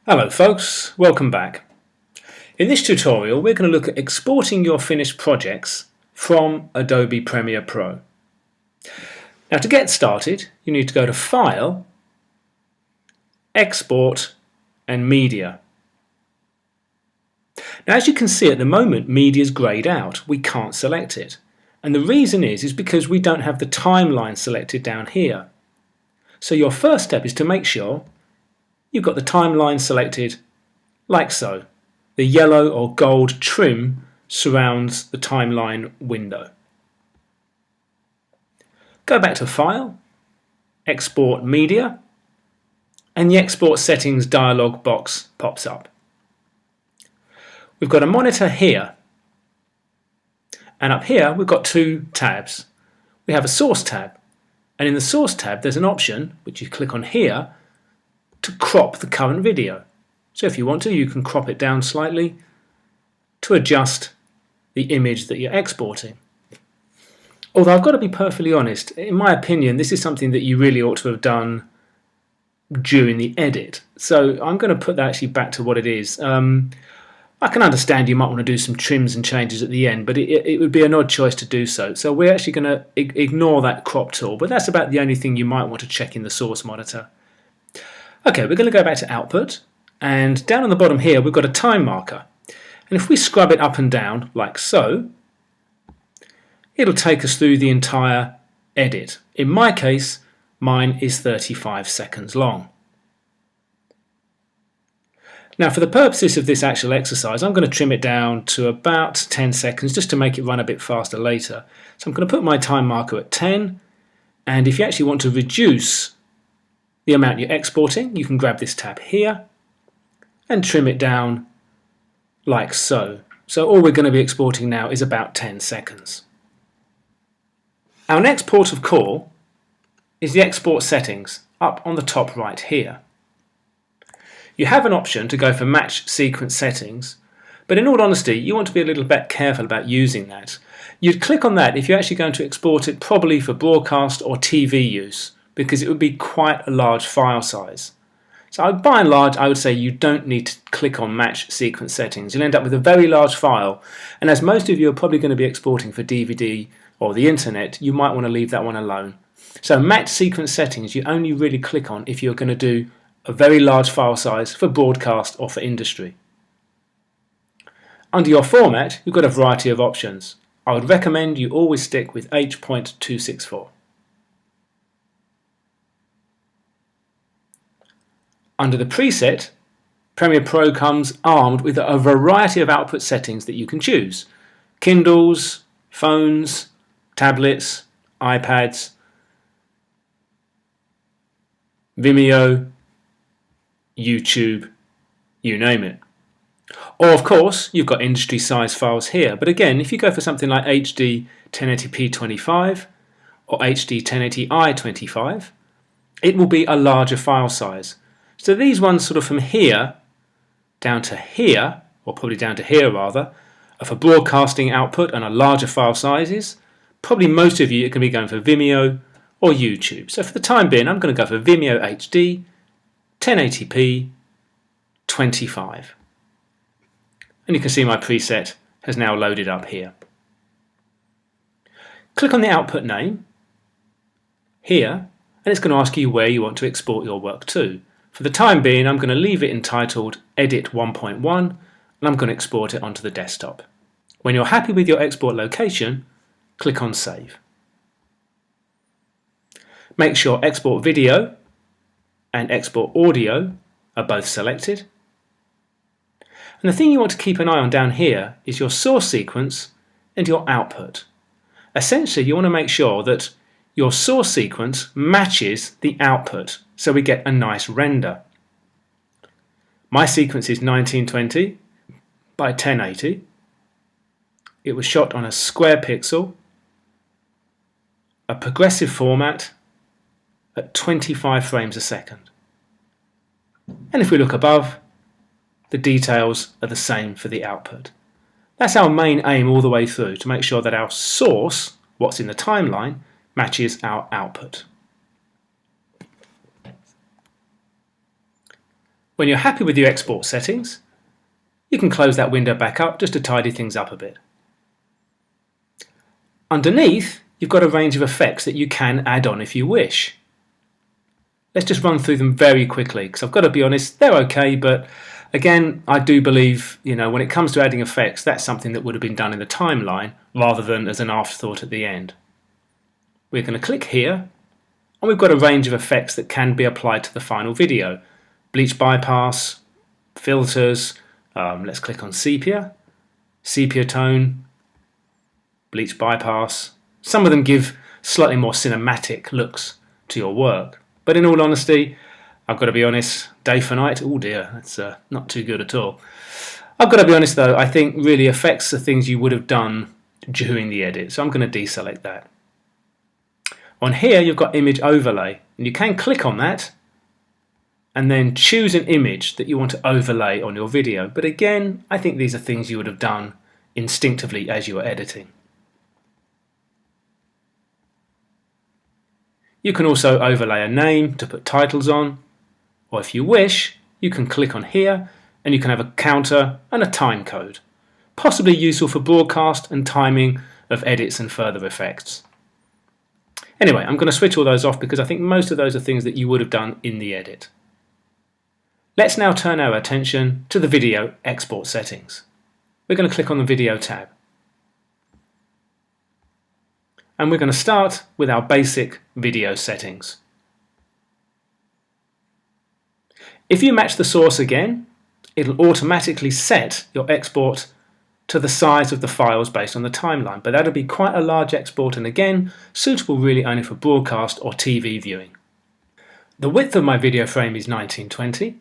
Hello folks, welcome back. In this tutorial we're going to look at exporting your finished projects from Adobe Premiere Pro. Now to get started you need to go to File, Export and Media. Now as you can see at the moment media is greyed out, we can't select it. And the reason is because we don't have the timeline selected down here. So your first step is to make sure you've got the timeline selected like so. The yellow or gold trim surrounds the timeline window. Go back to File, Export Media, and the Export Settings dialog box pops up. We've got a monitor here, and up here we've got two tabs. We have a Source tab, and in the Source tab there's an option, which you click on here, to crop the current video. So if you want to, you can crop it down slightly to adjust the image that you're exporting. Although I've got to be perfectly honest, in my opinion this is something that you really ought to have done during the edit. So I'm going to put that actually back to what it is. I can understand you might want to do some trims and changes at the end, but it would be an odd choice to do so. So we're actually going to ignore that crop tool, but that's about the only thing you might want to check in the source monitor. Okay, we're going to go back to Output, and down on the bottom here we've got a time marker. And if we scrub it up and down like so, it'll take us through the entire edit. In my case, mine is 35 seconds long. Now for the purposes of this actual exercise, I'm going to trim it down to about 10 seconds just to make it run a bit faster later. So I'm going to put my time marker at 10, and if you actually want to reduce the amount you're exporting, you can grab this tab here and trim it down like so. So all we're going to be exporting now is about 10 seconds. Our next port of call is the export settings up on the top right here. You have an option to go for match sequence settings, but in all honesty you want to be a little bit careful about using that. You'd click on that if you're actually going to export it probably for broadcast or TV use, because it would be quite a large file size. So by and large I would say you don't need to click on match sequence settings. You'll end up with a very large file, and as most of you are probably going to be exporting for DVD or the internet, you might want to leave that one alone. So match sequence settings you only really click on if you're going to do a very large file size for broadcast or for industry. Under your format you've got a variety of options. I would recommend you always stick with H.264. Under the preset, Premiere Pro comes armed with a variety of output settings that you can choose. Kindles, phones, tablets, iPads, Vimeo, YouTube, you name it. Or of course you've got industry size files here, but again if you go for something like HD 1080p 25 or HD 1080i 25, it will be a larger file size. So these ones sort of from here down to here, or probably down to here rather, are for broadcasting output and are larger file sizes. Probably most of you are going to be going for Vimeo or YouTube. So for the time being I'm going to go for Vimeo HD 1080p 25. And you can see my preset has now loaded up here. Click on the output name here and it's going to ask you where you want to export your work to. For the time being I'm going to leave it entitled Edit 1.1 and I'm going to export it onto the desktop. When you're happy with your export location, click on Save. Make sure Export Video and Export Audio are both selected. And the thing you want to keep an eye on down here is your source sequence and your output. Essentially you want to make sure that your source sequence matches the output so we get a nice render. My sequence is 1920 by 1080. It was shot on a square pixel, a progressive format at 25 frames a second. And if we look above, the details are the same for the output. That's our main aim all the way through, to make sure that our source, what's in the timeline, matches our output. When you're happy with your export settings, you can close that window back up just to tidy things up a bit. Underneath, you've got a range of effects that you can add on if you wish. Let's just run through them very quickly, because I've got to be honest, they're okay, but again, I do believe, when it comes to adding effects, that's something that would have been done in the timeline rather than as an afterthought at the end. We're going to click here, and we've got a range of effects that can be applied to the final video. Bleach bypass, filters, let's click on sepia tone, bleach bypass. Some of them give slightly more cinematic looks to your work, but in all honesty, I've got to be honest, day for night, oh dear, that's not too good at all. I've got to be honest though, I think really effects are things you would have done during the edit, so I'm going to deselect that. On here you've got image overlay, and you can click on that and then choose an image that you want to overlay on your video, but again, I think these are things you would have done instinctively as you were editing. You can also overlay a name to put titles on, or if you wish, you can click on here and you can have a counter and a time code, possibly useful for broadcast and timing of edits and further effects. Anyway, I'm going to switch all those off because I think most of those are things that you would have done in the edit. Let's now turn our attention to the video export settings. We're going to click on the video tab. And we're going to start with our basic video settings. If you match the source again, it'll automatically set your export to the size of the files based on the timeline, but that'll be quite a large export and again, suitable really only for broadcast or TV viewing. The width of my video frame is 1920,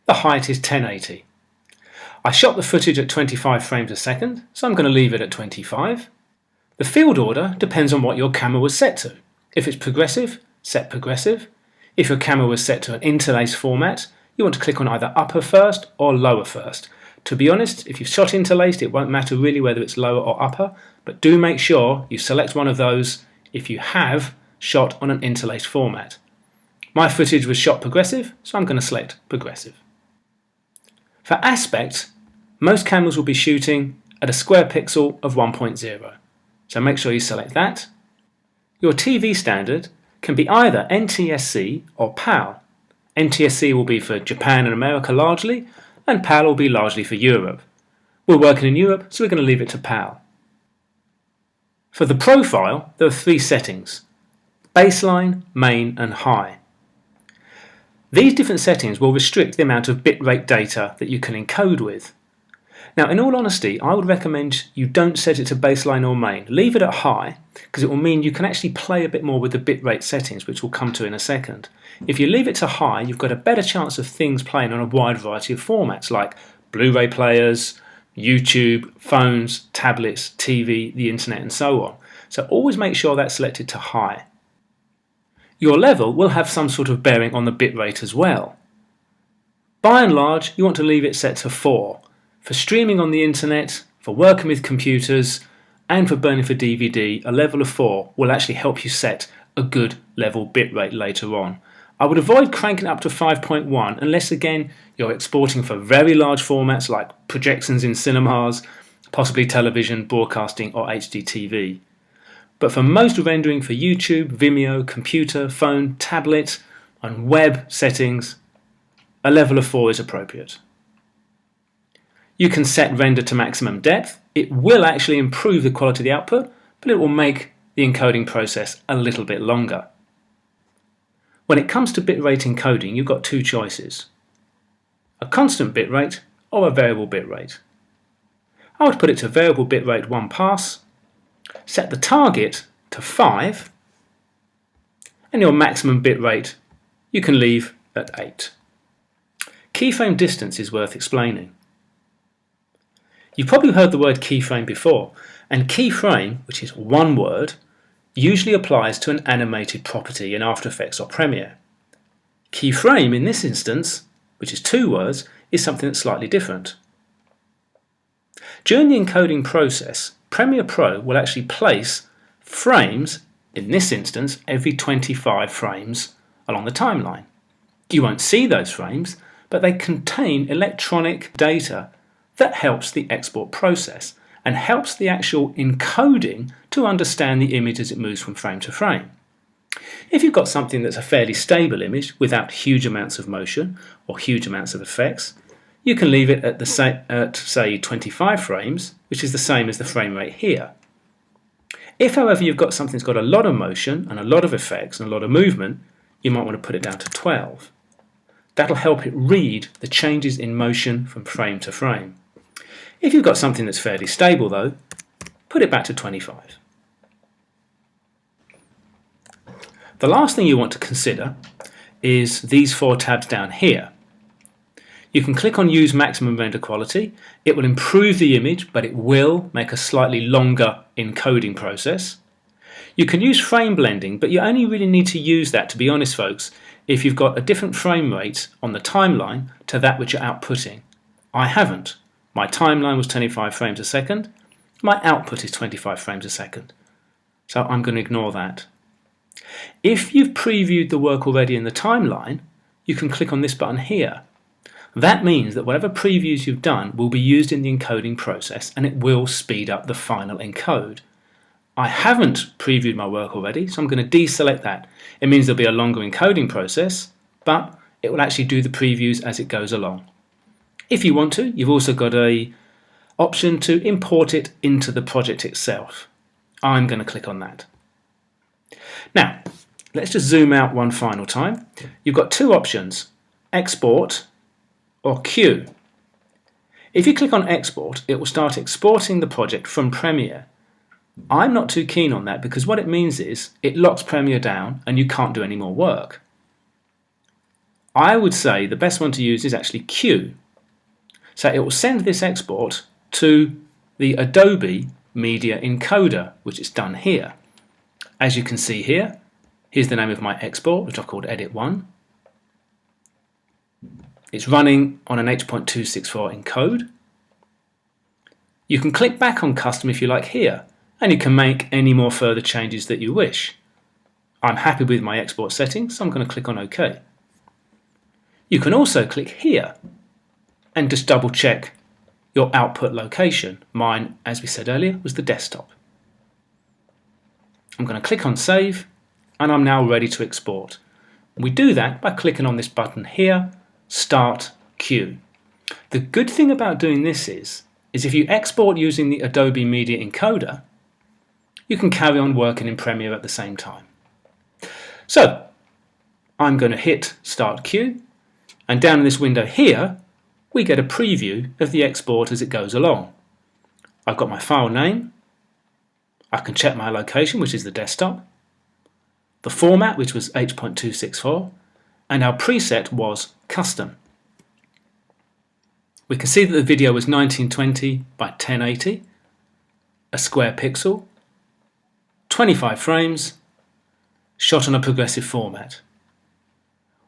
the height is 1080. I shot the footage at 25 frames a second, so I'm going to leave it at 25. The field order depends on what your camera was set to. If it's progressive, set progressive. If your camera was set to an interlaced format, you want to click on either upper first or lower first. To be honest, if you've shot interlaced, it won't matter really whether it's lower or upper, but do make sure you select one of those if you have shot on an interlaced format. My footage was shot progressive, so I'm going to select progressive. For aspect, most cameras will be shooting at a square pixel of 1.0, so make sure you select that. Your TV standard can be either NTSC or PAL. NTSC will be for Japan and America largely, and PAL will be largely for Europe. We're working in Europe, so we're going to leave it to PAL. For the profile, there are three settings: baseline, main and high. These different settings will restrict the amount of bitrate data that you can encode with. Now, in all honesty, I would recommend you don't set it to baseline or main. Leave it at high, because it will mean you can actually play a bit more with the bitrate settings, which we'll come to in a second. If you leave it to high, you've got a better chance of things playing on a wide variety of formats like Blu-ray players, YouTube, phones, tablets, TV, the internet and so on. So always make sure that's selected to high. Your level will have some sort of bearing on the bitrate as well. By and large, you want to leave it set to 4. For streaming on the internet, for working with computers, and for burning for DVD, a level of 4 will actually help you set a good level bitrate later on. I would avoid cranking up to 5.1 unless again you're exporting for very large formats like projections in cinemas, possibly television, broadcasting or HDTV. But for most rendering for YouTube, Vimeo, computer, phone, tablet and web settings, a level of 4 is appropriate. You can set render to maximum depth. It will actually improve the quality of the output, but it will make the encoding process a little bit longer. When it comes to bitrate encoding, you've got two choices: a constant bitrate or a variable bitrate. I would put it to variable bitrate 1 pass, set the target to 5, and your maximum bitrate you can leave at 8. Keyframe distance is worth explaining. You've probably heard the word keyframe before, and keyframe, which is one word, usually applies to an animated property in After Effects or Premiere. Keyframe in this instance, which is 2 words, is something that's slightly different. During the encoding process, Premiere Pro will actually place frames, in this instance every 25 frames along the timeline. You won't see those frames, but they contain electronic data that helps the export process and helps the actual encoding to understand the image as it moves from frame to frame. If you've got something that's a fairly stable image without huge amounts of motion or huge amounts of effects, you can leave it at say 25 frames, which is the same as the frame rate here. If, however, you've got something that's got a lot of motion and a lot of effects and a lot of movement, you might want to put it down to 12. That'll help it read the changes in motion from frame to frame. If you've got something that's fairly stable though, put it back to 25. The last thing you want to consider is these 4 tabs down here. You can click on Use Maximum Render Quality. It will improve the image, but it will make a slightly longer encoding process. You can use frame blending, but you only really need to use that, to be honest folks, if you've got a different frame rate on the timeline to that which you're outputting. I haven't. My timeline was 25 frames a second. My output is 25 frames a second. So I'm going to ignore that. If you've previewed the work already in the timeline, you can click on this button here. That means that whatever previews you've done will be used in the encoding process and it will speed up the final encode. I haven't previewed my work already, so I'm going to deselect that. It means there'll be a longer encoding process, but it will actually do the previews as it goes along. If you want to, you've also got an option to import it into the project itself. I'm going to click on that. Now, let's just zoom out one final time. You've got 2 options, export or queue. If you click on export, it will start exporting the project from Premiere. I'm not too keen on that because what it means is it locks Premiere down and you can't do any more work. I would say the best one to use is actually queue. So it will send this export to the Adobe Media Encoder, which is done here. As you can see here, here's the name of my export, which I've called Edit 1. It's running on an H.264 encode. You can click back on Custom if you like here, and you can make any more further changes that you wish. I'm happy with my export settings, so I'm going to click on OK. You can also click here and just double check your output location. Mine, as we said earlier, was the desktop. I'm going to click on Save, and I'm now ready to export. We do that by clicking on this button here, Start Queue. The good thing about doing this is if you export using the Adobe Media Encoder, you can carry on working in Premiere at the same time. So I'm going to hit Start Queue, and down in this window here we get a preview of the export as it goes along. I've got my file name, I can check my location, which is the desktop, the format, which was H.264, and our preset was custom. We can see that the video was 1920 by 1080, a square pixel, 25 frames, shot on a progressive format.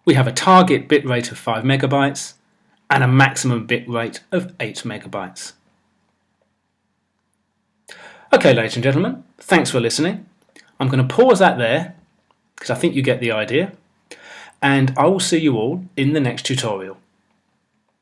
We have a target bitrate of 5 megabytes and a maximum bitrate of 8 megabytes. Okay, ladies and gentlemen, thanks for listening. I'm going to pause that there because I think you get the idea, and I will see you all in the next tutorial.